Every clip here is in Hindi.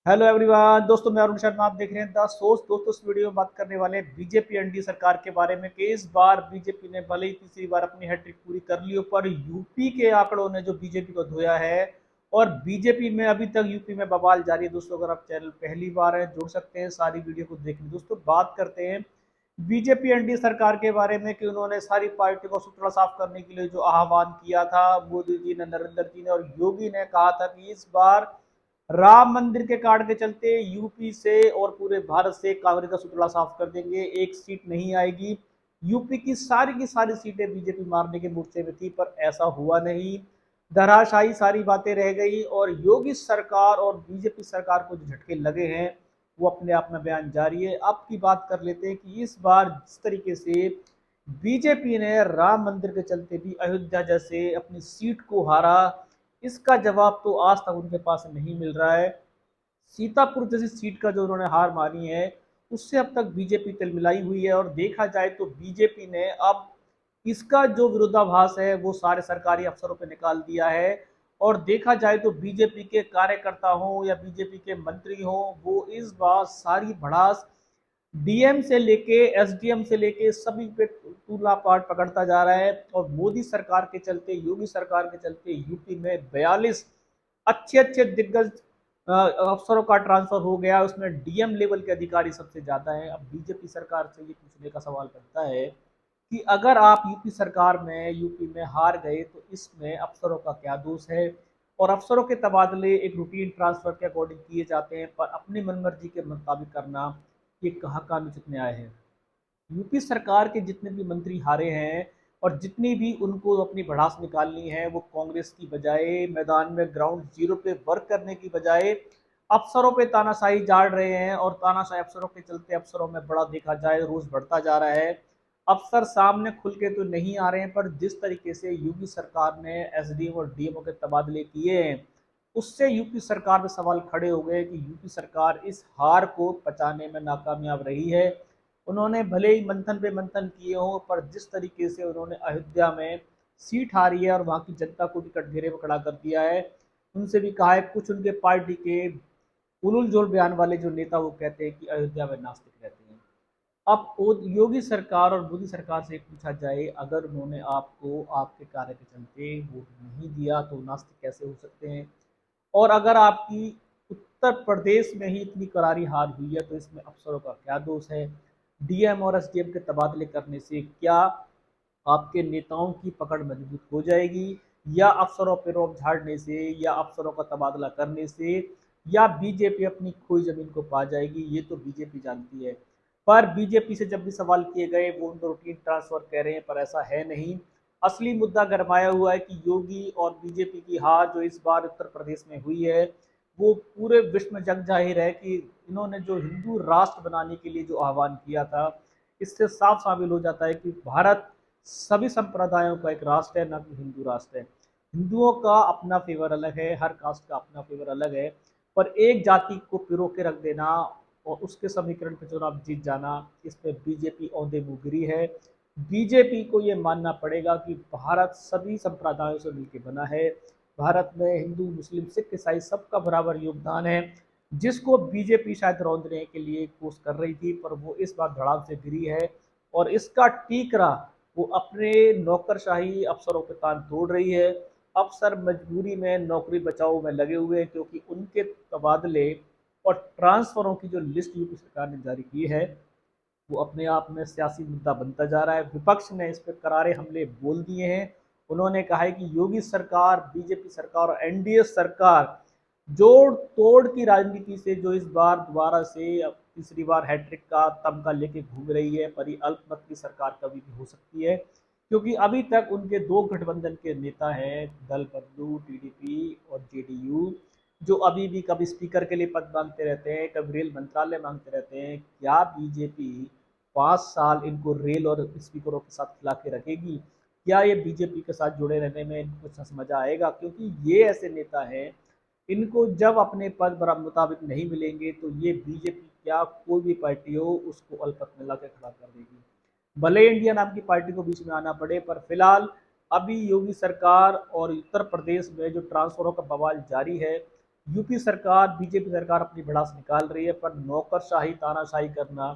हेलो एवरीवन दोस्तों, मैं अरुण शर्मा। आप देख रहे हैं द सोर्स। दोस्तों, इस वीडियो में बात करने वाले हैं बीजेपी एनडीए सरकार के बारे में कि इस बार बीजेपी ने भले ही तीसरी बार अपनी हैट्रिक पूरी कर ली हो, पर यूपी के आंकड़ों ने जो बीजेपी को धोया है। और बीजेपी में अभी तक यूपी में बवाल जारी है। दोस्तों, अगर आप चैनल पहली बार है, जुड़ सकते हैं सारी वीडियो को देखने। दोस्तों, बात करते हैं बीजेपी एनडीए सरकार के बारे में कि उन्होंने सारी पार्टी को सुथरा साफ करने के लिए जो आह्वान किया था, मोदी जी ने, नरेंद्र जी ने और योगी ने कहा था कि इस बार राम मंदिर के कार्ड के चलते यूपी से और पूरे भारत से कांग्रेस का सुतला साफ कर देंगे, एक सीट नहीं आएगी। यूपी की सारी सीटें बीजेपी मारने के मोर्चे में थी, पर ऐसा हुआ नहीं। धराशायी सारी बातें रह गई और योगी सरकार और बीजेपी सरकार को जो झटके लगे हैं वो अपने आप में बयान जारी है। अब की बात कर लेते हैं कि इस बार जिस तरीके से बीजेपी ने राम मंदिर के चलते भी अयोध्या जैसे अपनी सीट को हारा, इसका जवाब तो आज तक उनके पास नहीं मिल रहा है। सीतापुर जैसी सीट का जो उन्होंने हार मानी है, उससे अब तक बीजेपी तिलमिलाई हुई है। और देखा जाए तो बीजेपी ने अब इसका जो विरोधाभास है वो सारे सरकारी अफसरों पे निकाल दिया है। और देखा जाए तो बीजेपी के कार्यकर्ता हो या बीजेपी के मंत्री हो, वो इस बार सारी भड़ास डीएम से लेके एसडीएम से लेके सभी पे टूला पाट पकड़ता जा रहा है। और मोदी सरकार के चलते, योगी सरकार के चलते यूपी में 42 अच्छे अच्छे दिग्गज अफसरों का ट्रांसफर हो गया। उसमें डीएम लेवल के अधिकारी सबसे ज्यादा है। अब बीजेपी सरकार से ये पूछने का सवाल बनता है कि अगर आप यूपी में हार गए तो इसमें अफसरों का क्या दोष है। और अफसरों के तबादले एक रूटीन ट्रांसफर के अकॉर्डिंग किए जाते हैं, पर अपनी मनमर्जी के मुताबिक करना ये कहाँ का अनुचित न्याय है। यूपी सरकार के जितने भी मंत्री हारे हैं और जितनी भी उनको अपनी भड़ास निकालनी है, वो कांग्रेस की बजाय मैदान में ग्राउंड जीरो पे वर्क करने की बजाय अफसरों पे तानाशाही झाड़ रहे हैं। और तानाशाही अफसरों के चलते अफसरों में बड़ा देखा जाए रोज बढ़ता जा रहा है। अफसर सामने खुल के तो नहीं आ रहे हैं, पर जिस तरीके से यूपी सरकार ने एसडीएम और डीएमओ के तबादले किए हैं, उससे यूपी सरकार में सवाल खड़े हो गए कि यूपी सरकार इस हार को पचाने में नाकामयाब रही है। उन्होंने भले ही मंथन पे मंथन किए हों, पर जिस तरीके से उन्होंने अयोध्या में सीट हारी है और वहाँ की जनता को भी कटघरे में खड़ा कर दिया है। उनसे भी कहा है, कुछ उनके पार्टी के उलूल जोल बयान वाले जो नेता वो कहते हैं कि अयोध्या में नास्तिक रहते हैं। अब योगी सरकार और मोदी सरकार से पूछा जाए, अगर उन्होंने आपको आपके कार्य के चलते वोट नहीं दिया तो नास्तिक कैसे हो सकते हैं। और अगर आपकी उत्तर प्रदेश में ही इतनी करारी हार हुई है तो इसमें अफसरों का क्या दोष है। डीएम और एसडीएम के तबादले करने से क्या आपके नेताओं की पकड़ मजबूत हो जाएगी, या अफसरों पर रोब झाड़ने से, या अफसरों का तबादला करने से, या बीजेपी अपनी खोई जमीन को पा जाएगी, ये तो बीजेपी जानती है। पर बीजेपी से जब भी सवाल किए गए वो उनको रूटीन ट्रांसफर कह रहे हैं, पर ऐसा है नहीं। असली मुद्दा गरमाया हुआ है कि योगी और बीजेपी की हार जो इस बार उत्तर प्रदेश में हुई है, वो पूरे विश्व में जग जाहिर है कि इन्होंने जो हिंदू राष्ट्र बनाने के लिए जो आह्वान किया था, इससे साफ साबित हो जाता है कि भारत सभी संप्रदायों का एक राष्ट्र है, न कि हिंदू राष्ट्र है। हिंदुओं का अपना फेवर अलग है, हर कास्ट का अपना फेवर अलग है, पर एक जाति को पिरो के रख देना और उसके समीकरण पर चुनाव जीत जाना, इस पर बीजेपी औंधे मुगरी है। बीजेपी को ये मानना पड़ेगा कि भारत सभी संप्रदायों से मिलकर बना है। भारत में हिंदू, मुस्लिम, सिख, ईसाई सबका बराबर योगदान है, जिसको बीजेपी शायद रौंदने के लिए कोशिश कर रही थी, पर वो इस बार धड़ाम से गिरी है। और इसका ठीकरा वो अपने नौकरशाही अफसरों पे तान तोड़ रही है। अफसर मजबूरी में नौकरी बचाओ में लगे हुए हैं, क्योंकि उनके तबादले और ट्रांसफरों की जो लिस्ट यूपी सरकार ने जारी की है वो अपने आप में सियासी मुद्दा बनता जा रहा है। विपक्ष ने इस पर करारे हमले बोल दिए हैं। उन्होंने कहा है कि योगी सरकार, बीजेपी सरकार और एनडीए सरकार जोड़ तोड़ की राजनीति से जो इस बार दोबारा से तीसरी बार हैट्रिक का तमगा लेके घूम रही है, पर ये अल्पमत की सरकार कभी भी हो सकती है। क्योंकि अभी तक उनके दो गठबंधन के नेता हैं, दल बदलू, टीडीपी और जेडीयू, जो अभी भी कभी स्पीकर के लिए पद मांगते रहते हैं, कभी रेल मंत्रालय मांगते रहते हैं। क्या बीजेपी 5 साल इनको रेल और स्पीकरों के साथ खिला के रखेगी? क्या ये बीजेपी के साथ जुड़े रहने में इनको मजा आएगा? क्योंकि ये ऐसे नेता हैं, इनको जब अपने पद बराबर मुताबिक नहीं मिलेंगे तो ये बीजेपी क्या कोई भी पार्टी हो उसको अल्पत में ला के खड़ा कर देगी। भले इंडिया नाम की पार्टी को बीच में आना पड़े, पर फिलहाल अभी योगी सरकार और उत्तर प्रदेश में जो ट्रांसफरों का बवाल जारी है, यूपी सरकार, बीजेपी सरकार अपनी भड़ास निकाल रही है, पर नौकरशाही, तानाशाही करना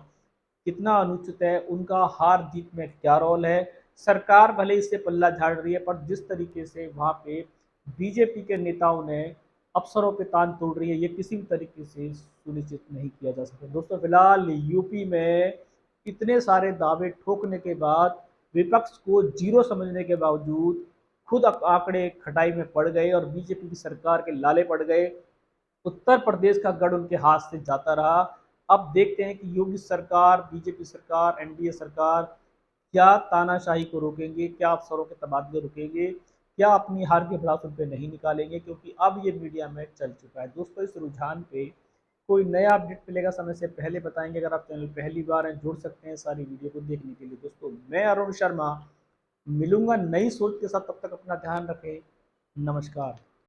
कितना अनुचित है, उनका हार जीत में क्या रोल है। सरकार भले इससे पल्ला झाड़ रही है, पर जिस तरीके से वहां पे बीजेपी के नेताओं ने अफसरों पे तान तोड़ रही है, ये किसी भी तरीके से सुनिश्चित नहीं किया जा सकता। दोस्तों, फिलहाल यूपी में इतने सारे दावे ठोकने के बाद, विपक्ष को जीरो समझने के बावजूद खुद आंकड़े खटाई में पड़ गए और बीजेपी की सरकार के लाले पड़ गए। उत्तर प्रदेश का गढ़ उनके हाथ से जाता रहा। अब देखते हैं कि योगी सरकार, बीजेपी सरकार, एनडीए सरकार क्या तानाशाही को रोकेंगे, क्या अफसरों के तबादले रुकेंगे, क्या अपनी हार की भड़ास उन पे नहीं निकालेंगे, क्योंकि अब ये मीडिया में चल चुका है। दोस्तों, इस रुझान पे कोई नया अपडेट मिलेगा समय से पहले बताएंगे। अगर आप चैनल पहली बार हैं, जुड़ सकते हैं सारी वीडियो को देखने के लिए। दोस्तों, मैं अरुण शर्मा मिलूंगा नई सोच के साथ, तब तक अपना ध्यान रखें। नमस्कार।